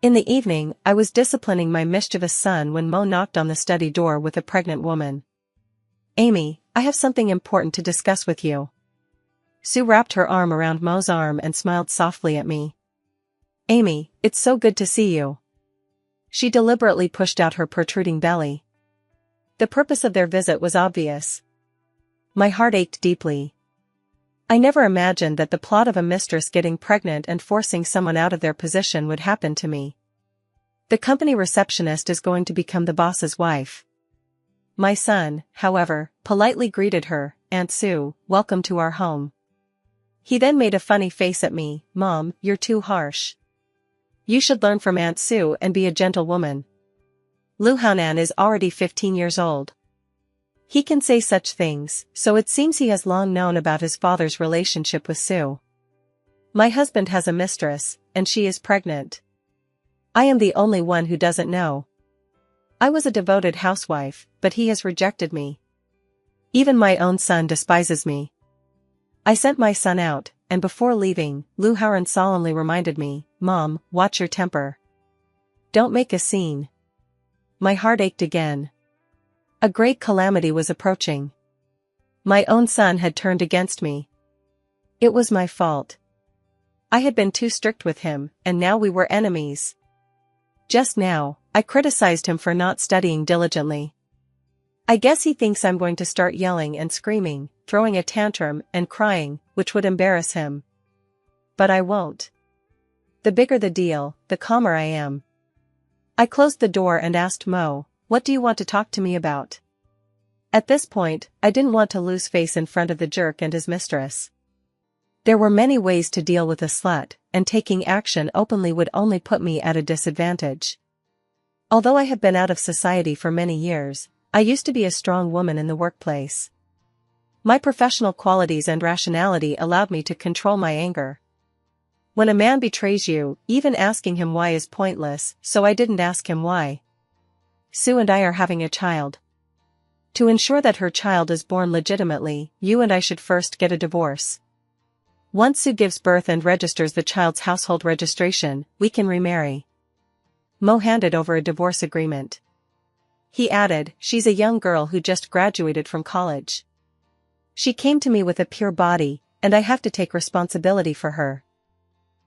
In the evening, I was disciplining my mischievous son when Mo knocked on the study door with a pregnant woman. "Amy, I have something important to discuss with you." Sue wrapped her arm around Mo's arm and smiled softly at me. "Amy, it's so good to see you." She deliberately pushed out her protruding belly. The purpose of their visit was obvious. My heart ached deeply. I never imagined that the plot of a mistress getting pregnant and forcing someone out of their position would happen to me. The company receptionist is going to become the boss's wife. My son, however, politely greeted her, "Aunt Sue, welcome to our home." He then made a funny face at me. "Mom, you're too harsh. You should learn from Aunt Sue and be a gentle woman. Lu Haonan is already 15 years old. He can say such things, so it seems he has long known about his father's relationship with Sue. My husband has a mistress, and she is pregnant. I am the only one who doesn't know. I was a devoted housewife, but he has rejected me. Even my own son despises me." I sent my son out, and before leaving, Lu Haoran solemnly reminded me, "Mom, watch your temper. Don't make a scene." My heart ached again. A great calamity was approaching. My own son had turned against me. It was my fault. I had been too strict with him, and now we were enemies. Just now, I criticized him for not studying diligently. I guess he thinks I'm going to start yelling and screaming, throwing a tantrum and crying, which would embarrass him. But I won't. The bigger the deal, the calmer I am. I closed the door and asked Mo, "What do you want to talk to me about?" At this point, I didn't want to lose face in front of the jerk and his mistress. There were many ways to deal with a slut, and taking action openly would only put me at a disadvantage. Although I have been out of society for many years, I used to be a strong woman in the workplace. My professional qualities and rationality allowed me to control my anger. When a man betrays you, even asking him why is pointless, so I didn't ask him why. Sue and I are having a child. To ensure that her child is born legitimately, you and I should first get a divorce. Once Sue gives birth and registers the child's household registration, we can remarry. Mo handed over a divorce agreement. He added, "She's a young girl who just graduated from college. She came to me with a pure body, and I have to take responsibility for her."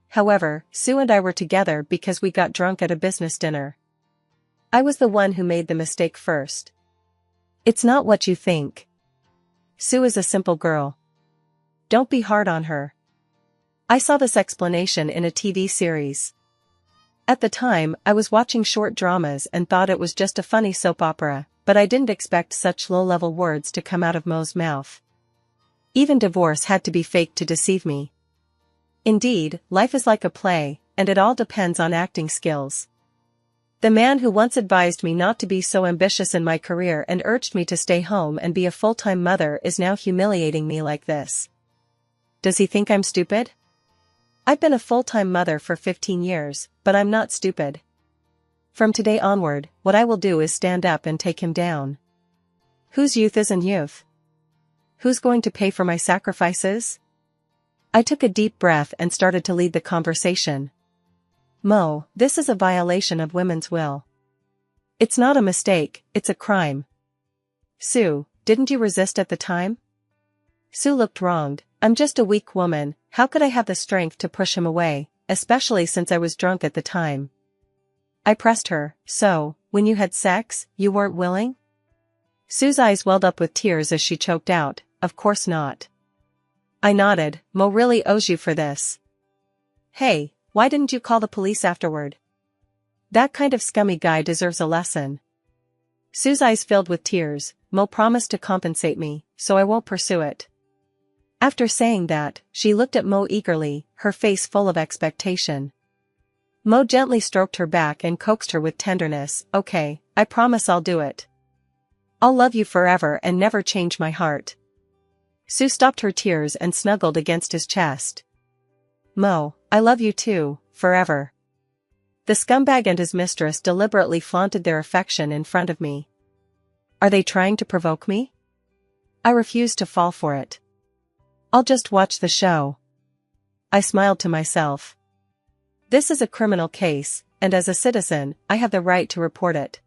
However, Sue and I were together because we got drunk at a business dinner. I was the one who made the mistake first. It's not what you think. Sue is a simple girl. Don't be hard on her. I saw this explanation in a TV series. At the time, I was watching short dramas and thought it was just a funny soap opera, but I didn't expect such low-level words to come out of Mo's mouth. Even divorce had to be faked to deceive me. Indeed, life is like a play, and it all depends on acting skills. The man who once advised me not to be so ambitious in my career and urged me to stay home and be a full-time mother is now humiliating me like this. Does he think I'm stupid? I've been a full-time mother for 15 years, but I'm not stupid. From today onward, what I will do is stand up and take him down. Whose youth isn't youth? Who's going to pay for my sacrifices? I took a deep breath and started to lead the conversation. Mo, this is a violation of women's will. It's not a mistake, it's a crime. Sue, didn't you resist at the time? Sue looked wronged. I'm just a weak woman, how could I have the strength to push him away, especially since I was drunk at the time? I pressed her, "So, when you had sex, you weren't willing?" Sue's eyes welled up with tears as she choked out, "Of course not." I nodded. "Mo really owes you for this. Hey, why didn't you call the police afterward? That kind of scummy guy deserves a lesson." Sue's eyes filled with tears. "Mo promised to compensate me, so I won't pursue it." After saying that, she looked at Mo eagerly, her face full of expectation. Mo gently stroked her back and coaxed her with tenderness. "Okay, I promise I'll do it. I'll love you forever and never change my heart." Sue stopped her tears and snuggled against his chest. "Mo, I love you too, forever." The scumbag and his mistress deliberately flaunted their affection in front of me. Are they trying to provoke me? I refused to fall for it. I'll just watch the show. I smiled to myself. This is a criminal case, and as a citizen, I have the right to report it.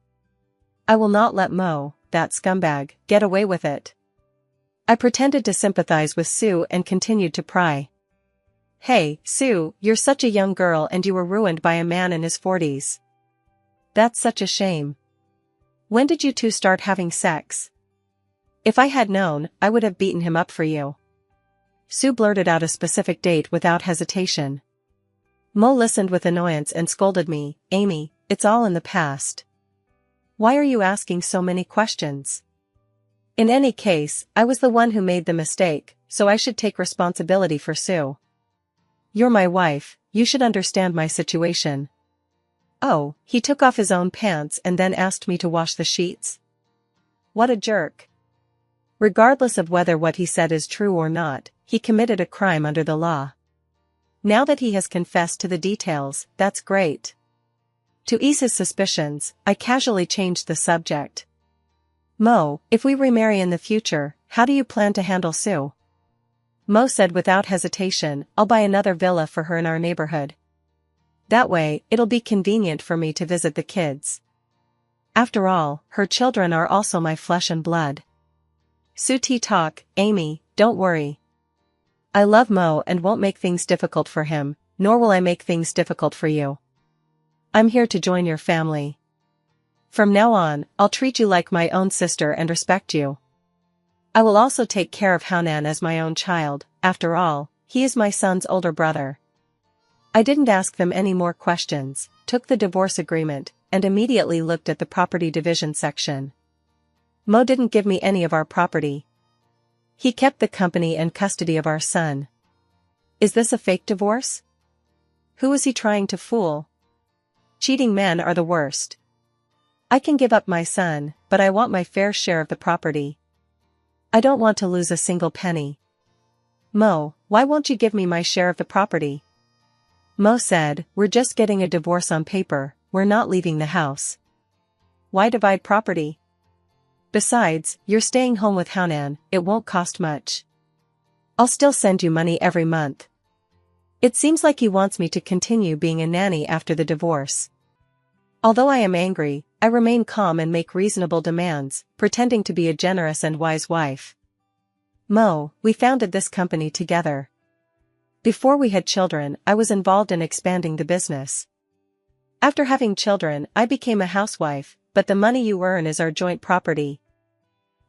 I will not let Mo, that scumbag, get away with it. I pretended to sympathize with Sue and continued to pry. Hey, Sue, you're such a young girl and you were ruined by a man in his 40s. That's such a shame. When did you two start having sex? If I had known, I would have beaten him up for you. Sue blurted out a specific date without hesitation. Mo listened with annoyance and scolded me, Amy, it's all in the past. Why are you asking so many questions? In any case, I was the one who made the mistake, so I should take responsibility for Sue. You're my wife, you should understand my situation. Oh, he took off his own pants and then asked me to wash the sheets? What a jerk. Regardless of whether what he said is true or not, he committed a crime under the law. Now that he has confessed to the details, that's great. To ease his suspicions, I casually changed the subject. Mo, if we remarry in the future, how do you plan to handle Sue? Mo said without hesitation, I'll buy another villa for her in our neighborhood. That way, it'll be convenient for me to visit the kids. After all, her children are also my flesh and blood. Sue talk, Amy, don't worry. I love Mo and won't make things difficult for him, nor will I make things difficult for you. I'm here to join your family. From now on, I'll treat you like my own sister and respect you. I will also take care of Hanan as my own child, after all, he is my son's older brother. I didn't ask them any more questions, took the divorce agreement, and immediately looked at the property division section. Mo didn't give me any of our property. He kept the company and custody of our son. Is this a fake divorce? Who is he trying to fool? Cheating men are the worst. I can give up my son, but I want my fair share of the property. I don't want to lose a single penny. Mo, why won't you give me my share of the property? Mo said, we're just getting a divorce on paper, we're not leaving the house. Why divide property? Besides, you're staying home with Hanan, it won't cost much. I'll still send you money every month. It seems like he wants me to continue being a nanny after the divorce. Although I am angry, I remain calm and make reasonable demands, pretending to be a generous and wise wife. Mo, we founded this company together. Before we had children, I was involved in expanding the business. After having children, I became a housewife, but the money you earn is our joint property.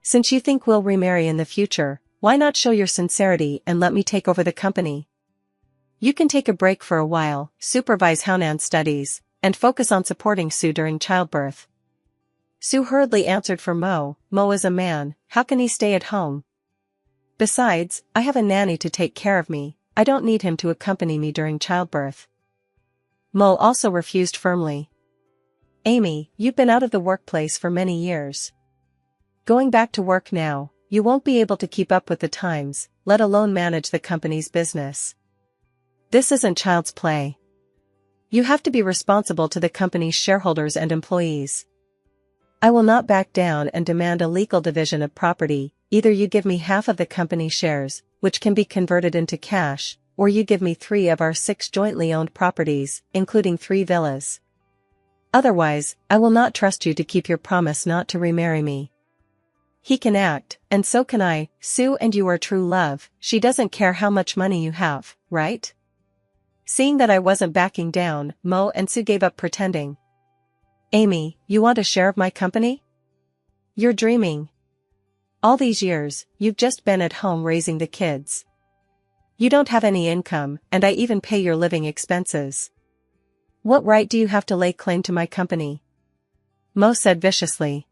Since you think we'll remarry in the future, why not show your sincerity and let me take over the company? You can take a break for a while, supervise Hanan's studies, and focus on supporting Sue during childbirth. Sue hurriedly answered for Mo, Mo is a man, how can he stay at home? Besides, I have a nanny to take care of me, I don't need him to accompany me during childbirth. Mo also refused firmly. Amy, you've been out of the workplace for many years. Going back to work now, you won't be able to keep up with the times, let alone manage the company's business. This isn't child's play. You have to be responsible to the company's shareholders and employees. I will not back down and demand a legal division of property, either you give me half of the company shares, which can be converted into cash, or you give me 3 of our 6 jointly owned properties, including 3 villas. Otherwise, I will not trust you to keep your promise not to remarry me. He can act, and so can I, Sue and you are true love, she doesn't care how much money you have, right? Seeing that I wasn't backing down, Mo and Sue gave up pretending. Amy, you want a share of my company? You're dreaming. All these years, you've just been at home raising the kids. You don't have any income, and I even pay your living expenses. What right do you have to lay claim to my company? Mo said viciously.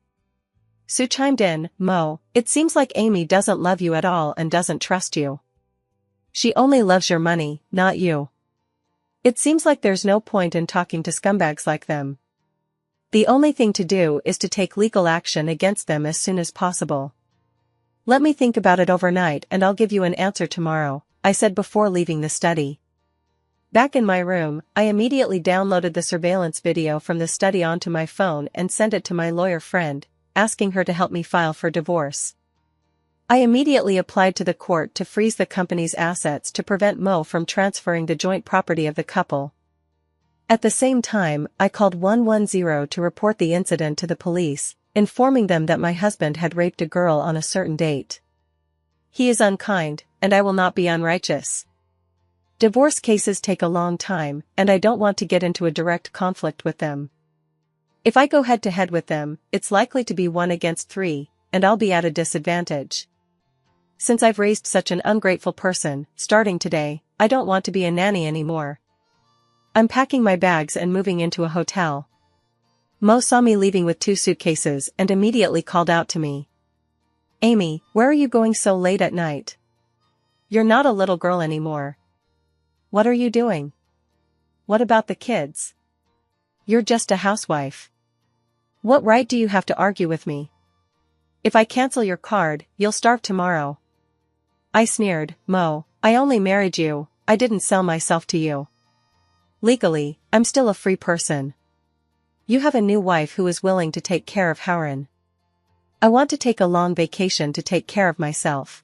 Sue chimed in, Mo, it seems like Amy doesn't love you at all and doesn't trust you. She only loves your money, not you. It seems like there's no point in talking to scumbags like them. The only thing to do is to take legal action against them as soon as possible. Let me think about it overnight and I'll give you an answer tomorrow, I said before leaving the study. Back in my room, I immediately downloaded the surveillance video from the study onto my phone and sent it to my lawyer friend, asking her to help me file for divorce. I immediately applied to the court to freeze the company's assets to prevent Mo from transferring the joint property of the couple. At the same time, I called 110 to report the incident to the police, informing them that my husband had raped a girl on a certain date. He is unkind, and I will not be unrighteous. Divorce cases take a long time, and I don't want to get into a direct conflict with them. If I go head to head with them, it's likely to be 1 against 3, and I'll be at a disadvantage. Since I've raised such an ungrateful person, starting today, I don't want to be a nanny anymore. I'm packing my bags and moving into a hotel. Mo saw me leaving with 2 suitcases and immediately called out to me. Amy, where are you going so late at night? You're not a little girl anymore. What are you doing? What about the kids? You're just a housewife. What right do you have to argue with me? If I cancel your card, you'll starve tomorrow. I sneered, Mo, I only married you, I didn't sell myself to you. Legally, I'm still a free person. You have a new wife who is willing to take care of Howren. I want to take a long vacation to take care of myself.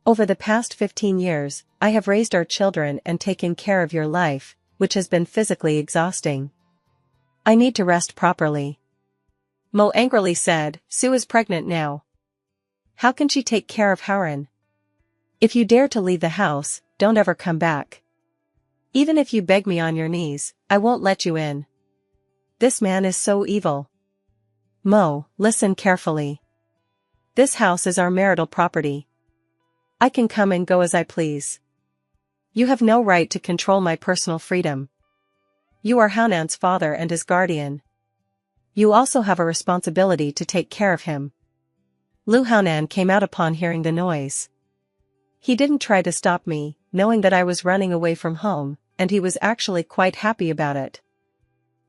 Over the past 15 years, I have raised our children and taken care of your life, which has been physically exhausting. I need to rest properly. Mo angrily said, Sue is pregnant now. How can she take care of Howren? If you dare to leave the house, don't ever come back. Even if you beg me on your knees, I won't let you in. This man is so evil. Mo, listen carefully. This house is our marital property. I can come and go as I please. You have no right to control my personal freedom. You are Haunan's father and his guardian. You also have a responsibility to take care of him. Lu Haunan came out upon hearing the noise. He didn't try to stop me, knowing that I was running away from home, and he was actually quite happy about it.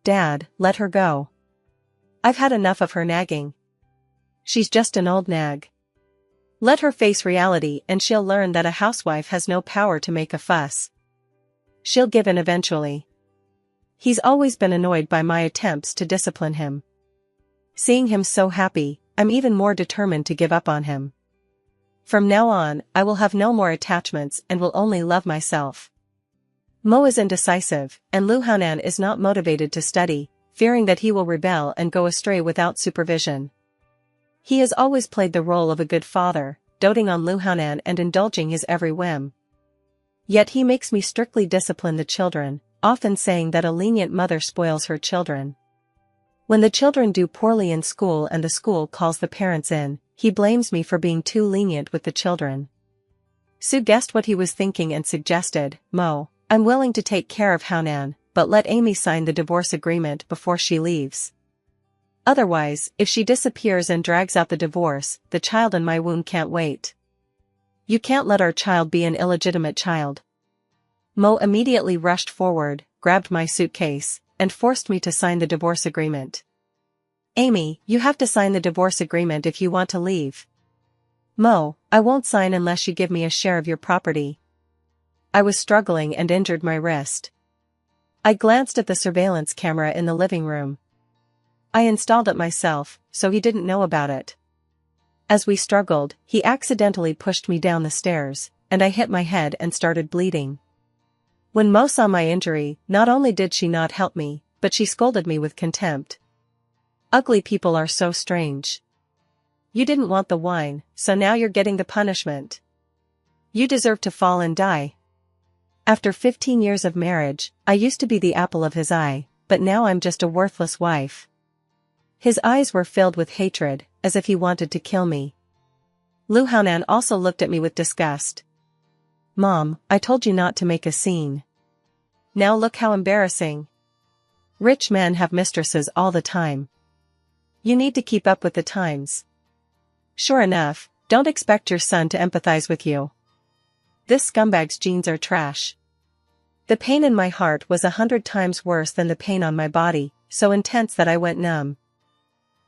Dad, let her go. I've had enough of her nagging. She's just an old nag. Let her face reality and she'll learn that a housewife has no power to make a fuss. She'll give in eventually. He's always been annoyed by my attempts to discipline him. Seeing him so happy, I'm even more determined to give up on him. From now on, I will have no more attachments and will only love myself. Mo is indecisive, and Lu Haunan is not motivated to study, fearing that he will rebel and go astray without supervision. He has always played the role of a good father, doting on Lu Haunan and indulging his every whim. Yet he makes me strictly discipline the children, often saying that a lenient mother spoils her children. When the children do poorly in school and the school calls the parents in, he blames me for being too lenient with the children. Sue guessed what he was thinking and suggested, Mo, I'm willing to take care of Haunan, but let Amy sign the divorce agreement before she leaves. Otherwise, if she disappears and drags out the divorce, the child in my womb can't wait. You can't let our child be an illegitimate child. Mo immediately rushed forward, grabbed my suitcase, and forced me to sign the divorce agreement. Amy, you have to sign the divorce agreement if you want to leave. Mo, I won't sign unless you give me a share of your property. I was struggling and injured my wrist. I glanced at the surveillance camera in the living room. I installed it myself, so he didn't know about it. As we struggled, he accidentally pushed me down the stairs, and I hit my head and started bleeding. When Mo saw my injury, not only did she not help me, but she scolded me with contempt. Ugly people are so strange. You didn't want the wine, so now you're getting the punishment. You deserve to fall and die. After 15 years of marriage, I used to be the apple of his eye, but now I'm just a worthless wife. His eyes were filled with hatred, as if he wanted to kill me. Lu Haunan also looked at me with disgust. Mom, I told you not to make a scene. Now look how embarrassing. Rich men have mistresses all the time. You need to keep up with the times. Sure enough, don't expect your son to empathize with you. This scumbag's genes are trash. The pain in my heart was 100 times worse than the pain on my body, so intense that I went numb.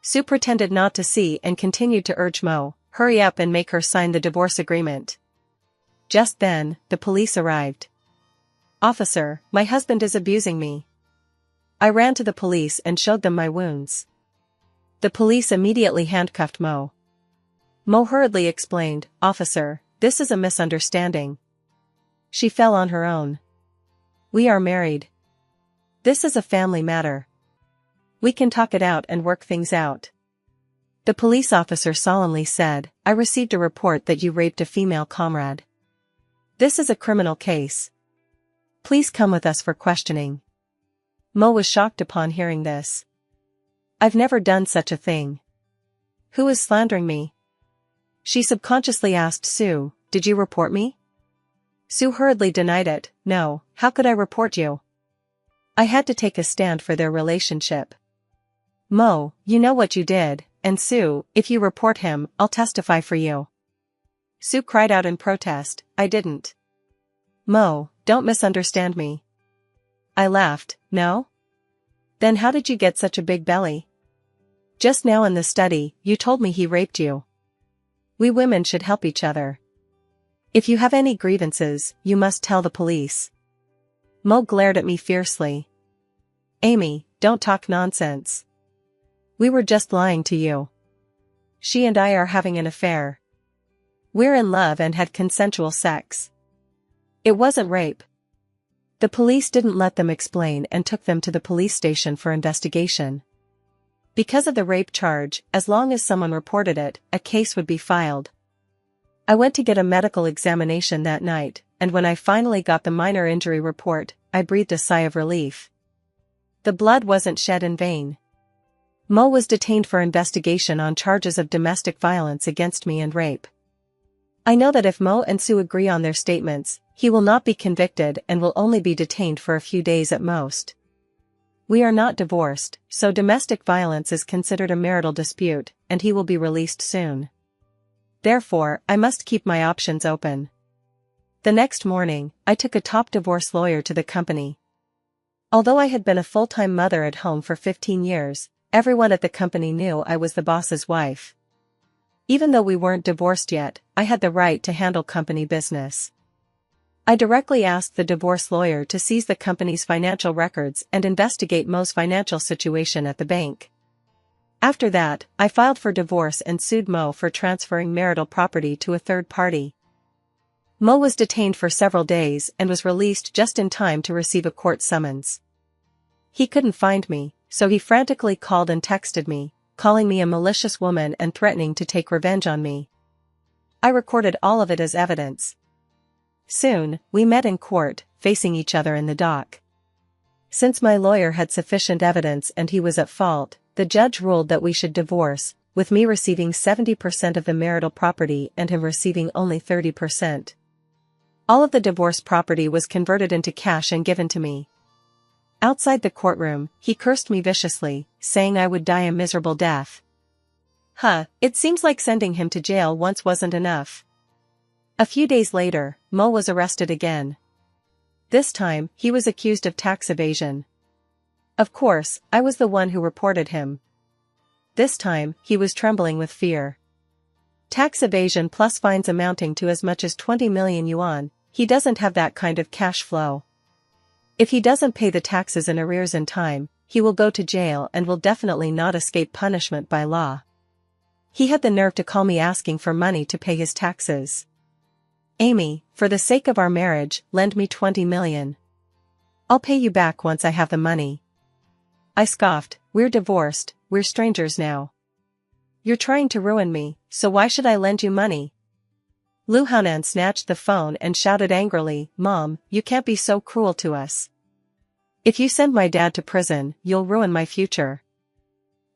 Sue pretended not to see and continued to urge Mo, hurry up and make her sign the divorce agreement. Just then, the police arrived. Officer, my husband is abusing me. I ran to the police and showed them my wounds. The police immediately handcuffed Mo. Mo hurriedly explained, Officer, this is a misunderstanding. She fell on her own. We are married. This is a family matter. We can talk it out and work things out. The police officer solemnly said, I received a report that you raped a female comrade. This is a criminal case. Please come with us for questioning. Mo was shocked upon hearing this. I've never done such a thing. Who is slandering me? She subconsciously asked Sue, did you report me? Sue hurriedly denied it. No, how could I report you? I had to take a stand for their relationship. Mo, you know what you did, and Sue, if you report him, I'll testify for you. Sue cried out in protest, I didn't. Mo, don't misunderstand me. I laughed, no? Then how did you get such a big belly? Just now in the study, you told me he raped you. We women should help each other. If you have any grievances, you must tell the police. Mo glared at me fiercely. Amy, don't talk nonsense. We were just lying to you. She and I are having an affair. We're in love and had consensual sex. It wasn't rape. The police didn't let them explain and took them to the police station for investigation. Because of the rape charge, as long as someone reported it, a case would be filed. I went to get a medical examination that night, and when I finally got the minor injury report, I breathed a sigh of relief. The blood wasn't shed in vain. Mo was detained for investigation on charges of domestic violence against me and rape. I know that if Mo and Sue agree on their statements, he will not be convicted and will only be detained for a few days at most. We are not divorced, so domestic violence is considered a marital dispute, and he will be released soon. Therefore, I must keep my options open. The next morning, I took a top divorce lawyer to the company. Although I had been a full-time mother at home for 15 years, everyone at the company knew I was the boss's wife. Even though we weren't divorced yet, I had the right to handle company business. I directly asked the divorce lawyer to seize the company's financial records and investigate Mo's financial situation at the bank. After that, I filed for divorce and sued Mo for transferring marital property to a third party. Mo was detained for several days and was released just in time to receive a court summons. He couldn't find me, so he frantically called and texted me, calling me a malicious woman and threatening to take revenge on me. I recorded all of it as evidence. Soon, we met in court, facing each other in the dock. Since my lawyer had sufficient evidence and he was at fault, the judge ruled that we should divorce, with me receiving 70% of the marital property and him receiving only 30%. All of the divorce property was converted into cash and given to me. Outside the courtroom, he cursed me viciously, saying I would die a miserable death. It seems like sending him to jail once wasn't enough. A few days later, Mo was arrested again. This time, he was accused of tax evasion. Of course, I was the one who reported him. This time, he was trembling with fear. Tax evasion plus fines amounting to as much as 20 million yuan, he doesn't have that kind of cash flow. If he doesn't pay the taxes in arrears in time, he will go to jail and will definitely not escape punishment by law. He had the nerve to call me asking for money to pay his taxes. Amy, for the sake of our marriage, lend me 20 million. I'll pay you back once I have the money. I scoffed, we're divorced, we're strangers now. You're trying to ruin me, so why should I lend you money? Lu Haonan snatched the phone and shouted angrily, Mom, you can't be so cruel to us. If you send my dad to prison, you'll ruin my future.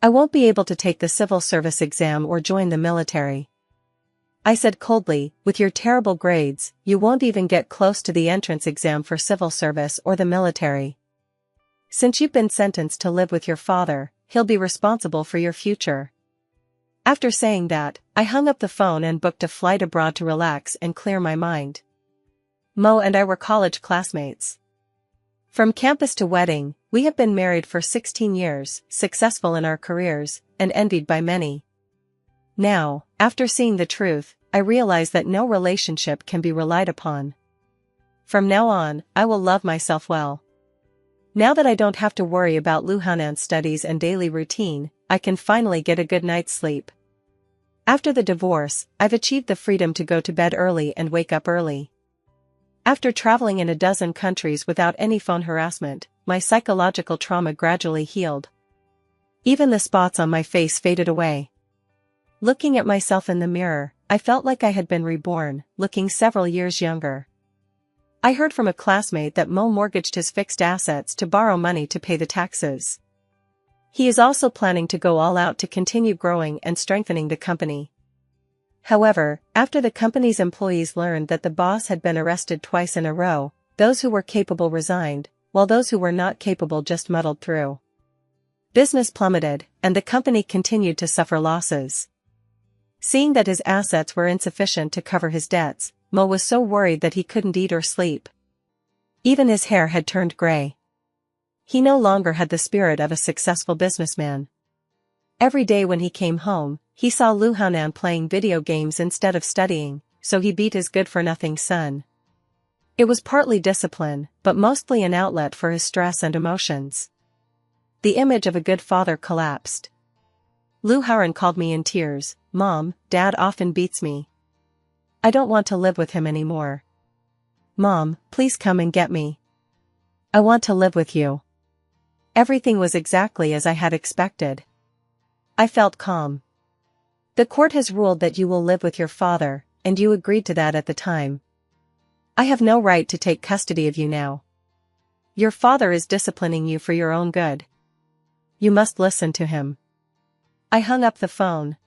I won't be able to take the civil service exam or join the military. I said coldly, with your terrible grades, you won't even get close to the entrance exam for civil service or the military. Since you've been sentenced to live with your father, he'll be responsible for your future. After saying that, I hung up the phone and booked a flight abroad to relax and clear my mind. Mo and I were college classmates. From campus to wedding, we have been married for 16 years, successful in our careers, and envied by many. Now, after seeing the truth, I realize that no relationship can be relied upon. From now on, I will love myself well. Now that I don't have to worry about Lu Haonan's studies and daily routine, I can finally get a good night's sleep. After the divorce, I've achieved the freedom to go to bed early and wake up early. After traveling in a dozen countries without any phone harassment, my psychological trauma gradually healed. Even the spots on my face faded away. Looking at myself in the mirror, I felt like I had been reborn, looking several years younger. I heard from a classmate that Mo mortgaged his fixed assets to borrow money to pay the taxes. He is also planning to go all out to continue growing and strengthening the company. However, after the company's employees learned that the boss had been arrested twice in a row, those who were capable resigned, while those who were not capable just muddled through. Business plummeted, and the company continued to suffer losses. Seeing that his assets were insufficient to cover his debts, Mo was so worried that he couldn't eat or sleep. Even his hair had turned gray. He no longer had the spirit of a successful businessman. Every day when he came home, he saw Lu Haonan playing video games instead of studying, so he beat his good-for-nothing son. It was partly discipline, but mostly an outlet for his stress and emotions. The image of a good father collapsed. Lu Haonan called me in tears, "Mom, Dad often beats me. I don't want to live with him anymore. Mom, please come and get me. I want to live with you." Everything was exactly as I had expected. I felt calm. "The court has ruled that you will live with your father, and you agreed to that at the time. I have no right to take custody of you now. Your father is disciplining you for your own good. You must listen to him." I hung up the phone.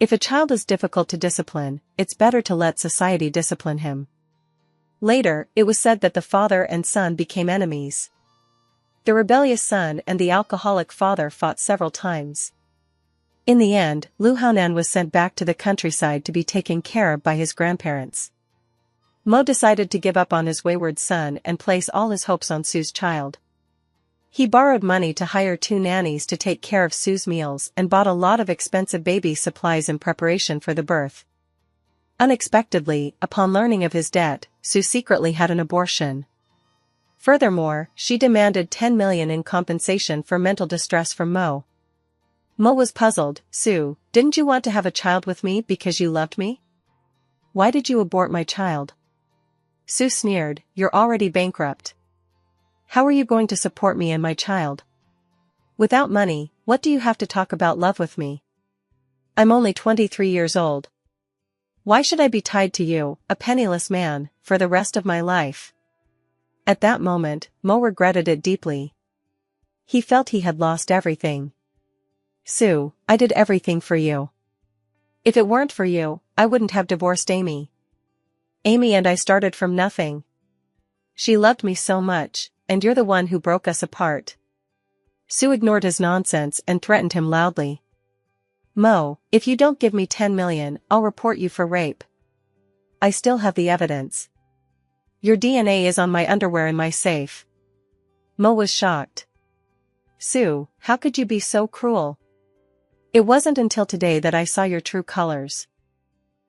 If a child is difficult to discipline, it's better to let society discipline him. Later, it was said that the father and son became enemies. The rebellious son and the alcoholic father fought several times. In the end, Lu Haonan was sent back to the countryside to be taken care of by his grandparents. Mo decided to give up on his wayward son and place all his hopes on Sue's child. He borrowed money to hire 2 nannies to take care of Sue's meals and bought a lot of expensive baby supplies in preparation for the birth. Unexpectedly, upon learning of his debt, Sue secretly had an abortion. Furthermore, she demanded $10 million in compensation for mental distress from Mo. Mo was puzzled. "Sue, didn't you want to have a child with me because you loved me? Why did you abort my child?" Sue sneered, "You're already bankrupt. How are you going to support me and my child? Without money, what do you have to talk about love with me? I'm only 23 years old. Why should I be tied to you, a penniless man, for the rest of my life?" At that moment, Mo regretted it deeply. He felt he had lost everything. "Sue, I did everything for you. If it weren't for you, I wouldn't have divorced Amy. Amy and I started from nothing. She loved me so much, and you're the one who broke us apart." Sue ignored his nonsense and threatened him loudly. "Mo, if you don't give me $10 million, I'll report you for rape. I still have the evidence. Your DNA is on my underwear in my safe." Mo was shocked. "Sue, how could you be so cruel? It wasn't until today that I saw your true colors."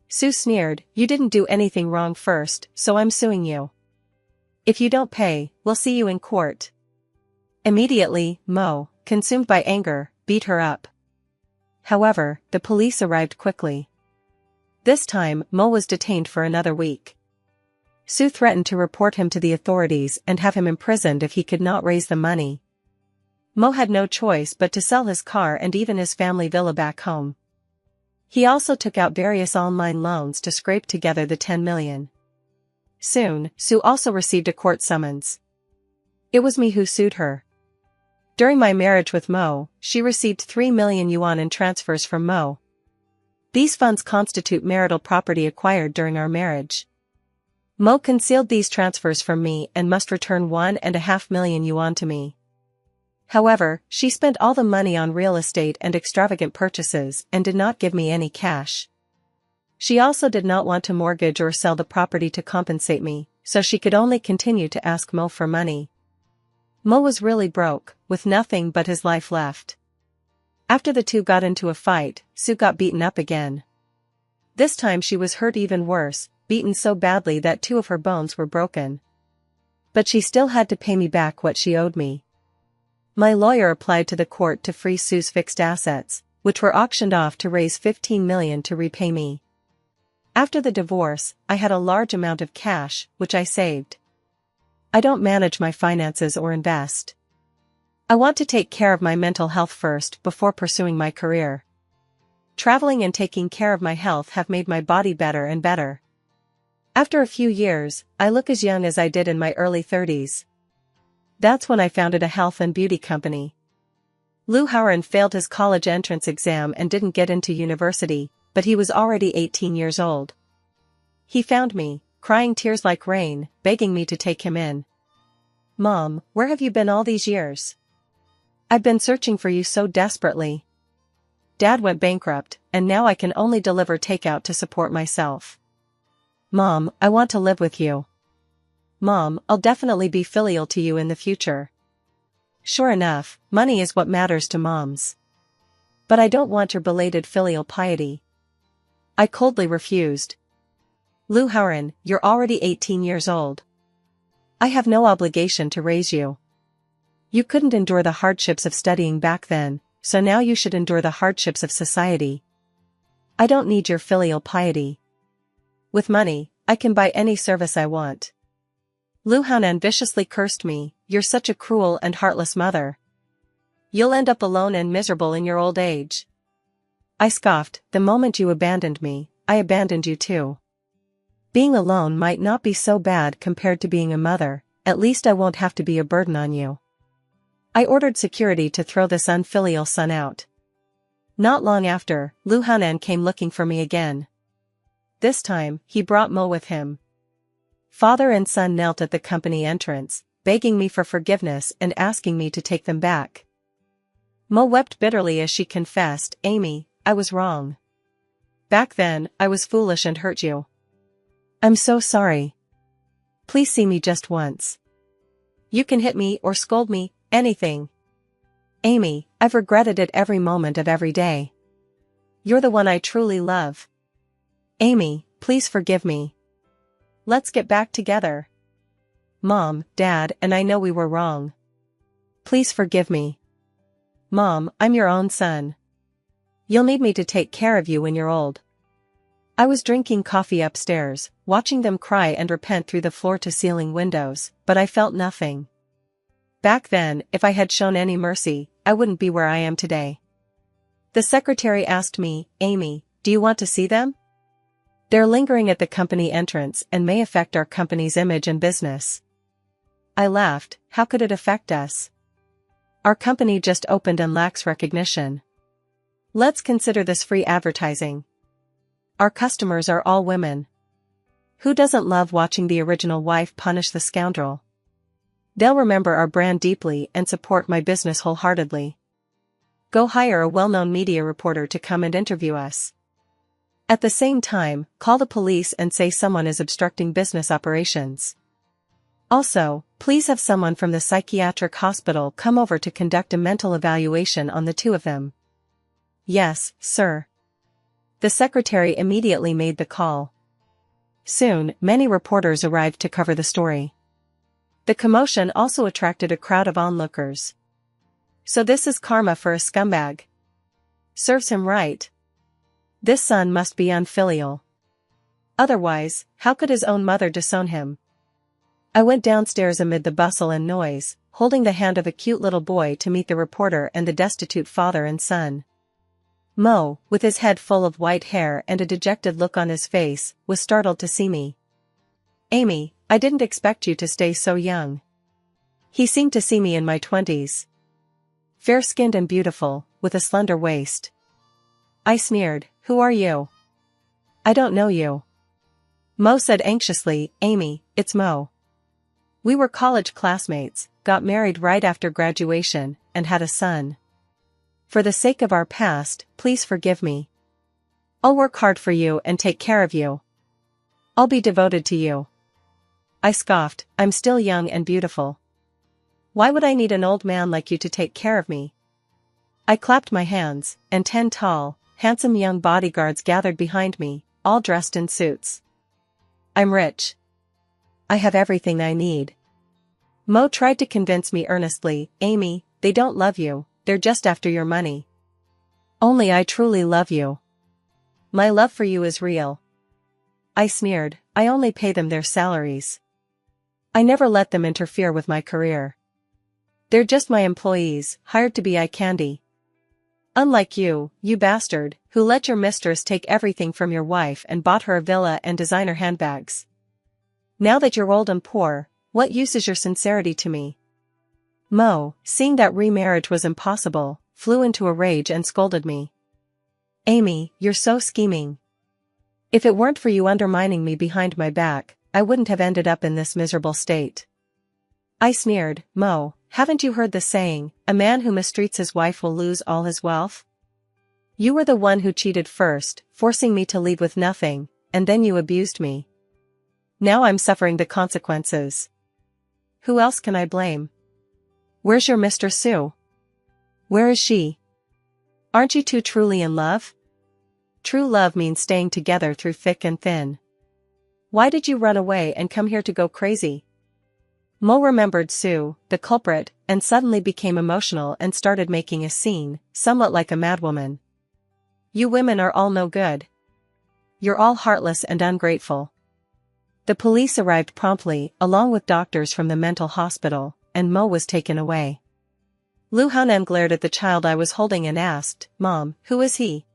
Sue sneered, "You didn't do anything wrong first, so I'm suing you. If you don't pay, we'll see you in court." Immediately, Mo, consumed by anger, beat her up. However, the police arrived quickly. This time, Mo was detained for another week. Sue threatened to report him to the authorities and have him imprisoned if he could not raise the money. Mo had no choice but to sell his car and even his family villa back home. He also took out various online loans to scrape together the $10 million. Soon, Sue also received a court summons. It was me who sued her. During my marriage with Mo, she received 3 million yuan in transfers from Mo. These funds constitute marital property acquired during our marriage. Mo concealed these transfers from me and must return 1.5 million yuan to me. However, she spent all the money on real estate and extravagant purchases and did not give me any cash. She also did not want to mortgage or sell the property to compensate me, so she could only continue to ask Mo for money. Mo was really broke, with nothing but his life left. After the two got into a fight, Sue got beaten up again. This time she was hurt even worse, beaten so badly that 2 of her bones were broken. But she still had to pay me back what she owed me. My lawyer applied to the court to free Sue's fixed assets, which were auctioned off to raise 15 million to repay me. After the divorce, I had a large amount of cash, which I saved. I don't manage my finances or invest. I want to take care of my mental health first before pursuing my career. Traveling and taking care of my health have made my body better and better. After a few years, I look as young as I did in my early 30s. That's when I founded a health and beauty company. Lou Howard failed his college entrance exam and didn't get into university, but he was already 18 years old. He found me, crying tears like rain, begging me to take him in. "Mom, where have you been all these years? I've been searching for you so desperately. Dad went bankrupt, and now I can only deliver takeout to support myself. Mom, I want to live with you. Mom, I'll definitely be filial to you in the future." Sure enough, money is what matters to moms. But I don't want your belated filial piety. I coldly refused. "Lou Howard, you're already 18 years old. I have no obligation to raise you. You couldn't endure the hardships of studying back then, so now you should endure the hardships of society. I don't need your filial piety. With money, I can buy any service I want." Lou Howard viciously cursed me, "You're such a cruel and heartless mother. You'll end up alone and miserable in your old age." I scoffed, "The moment you abandoned me, I abandoned you too. Being alone might not be so bad compared to being a mother, at least I won't have to be a burden on you." I ordered security to throw this unfilial son out. Not long after, Lou Howard came looking for me again. This time, he brought Mo with him. Father and son knelt at the company entrance, begging me for forgiveness and asking me to take them back. Mo wept bitterly as she confessed, "Amy, I was wrong. Back then, I was foolish and hurt you. I'm so sorry. Please see me just once. You can hit me or scold me, anything. Amy, I've regretted it every moment of every day. You're the one I truly love. Amy, please forgive me. Let's get back together. Mom, Dad, and I know we were wrong. Please forgive me. Mom, I'm your own son. You'll need me to take care of you when you're old." I was drinking coffee upstairs, watching them cry and repent through the floor-to-ceiling windows, but I felt nothing. Back then, if I had shown any mercy, I wouldn't be where I am today. The secretary asked me, "Amy, do you want to see them? They're lingering at the company entrance and may affect our company's image and business." I laughed, "How could it affect us? Our company just opened and lacks recognition. Let's consider this free advertising. Our customers are all women. Who doesn't love watching the original wife punish the scoundrel? They'll remember our brand deeply and support my business wholeheartedly. Go hire a well-known media reporter to come and interview us. At the same time, call the police and say someone is obstructing business operations. Also, please have someone from the psychiatric hospital come over to conduct a mental evaluation on the two of them." "Yes, sir." The secretary immediately made the call. Soon, many reporters arrived to cover the story. The commotion also attracted a crowd of onlookers. "So this is karma for a scumbag. Serves him right. This son must be unfilial. Otherwise, how could his own mother disown him?" I went downstairs amid the bustle and noise, holding the hand of a cute little boy to meet the reporter and the destitute father and son. Mo, with his head full of white hair and a dejected look on his face, was startled to see me. "Amy, I didn't expect you to stay so young." He seemed to see me in my 20s. Fair-skinned and beautiful, with a slender waist. I sneered, "Who are you?" "I don't know you." Mo said anxiously, "Amy, it's Mo. We were college classmates, got married right after graduation, and had a son. For the sake of our past, please forgive me. I'll work hard for you and take care of you. I'll be devoted to you." I scoffed, "I'm still young and beautiful. Why would I need an old man like you to take care of me?" I clapped my hands, and 10 tall, handsome young bodyguards gathered behind me, all dressed in suits. "I'm rich. I have everything I need." Mo tried to convince me earnestly, "Amy, they don't love you. They're just after your money. Only I truly love you. My love for you is real. I sneered, I only pay them their salaries. I never let them interfere with my career. They're just my employees, hired to be eye candy. Unlike you, you bastard, who let your mistress take everything from your wife and bought her a villa and designer handbags. Now that you're old and poor, what use is your sincerity to me? Mo, seeing that remarriage was impossible, flew into a rage and scolded me. Amy, you're so scheming. If it weren't for you undermining me behind my back, I wouldn't have ended up in this miserable state. I sneered, Mo, haven't you heard the saying, a man who mistreats his wife will lose all his wealth? You were the one who cheated first, forcing me to leave with nothing, and then you abused me. Now I'm suffering the consequences. Who else can I blame? Where's your Mistress Sue? Where is she? Aren't you two truly in love? True love means staying together through thick and thin. Why did you run away and come here to go crazy? Mo remembered Sue, the culprit, and suddenly became emotional and started making a scene, somewhat like a madwoman. You women are all no good. You're all heartless and ungrateful. The police arrived promptly, along with doctors from the mental hospital, and Mo was taken away. Lu Hanan glared at the child I was holding and asked, Mom, who is he?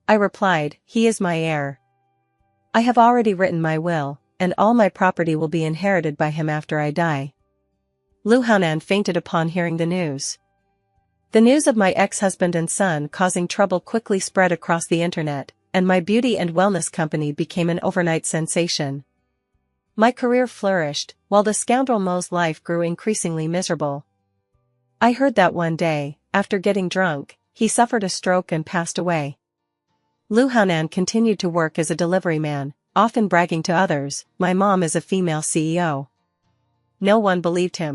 I replied, he is my heir. I have already written my will, and all my property will be inherited by him after I die. Lu Hanan fainted upon hearing the news. The news of my ex-husband and son causing trouble quickly spread across the internet, and my beauty and wellness company became an overnight sensation. My career flourished, while the scoundrel Mo's life grew increasingly miserable. I heard that one day, after getting drunk, he suffered a stroke and passed away. Lu Hanan continued to work as a delivery man, often bragging to others, my mom is a female CEO. No one believed him.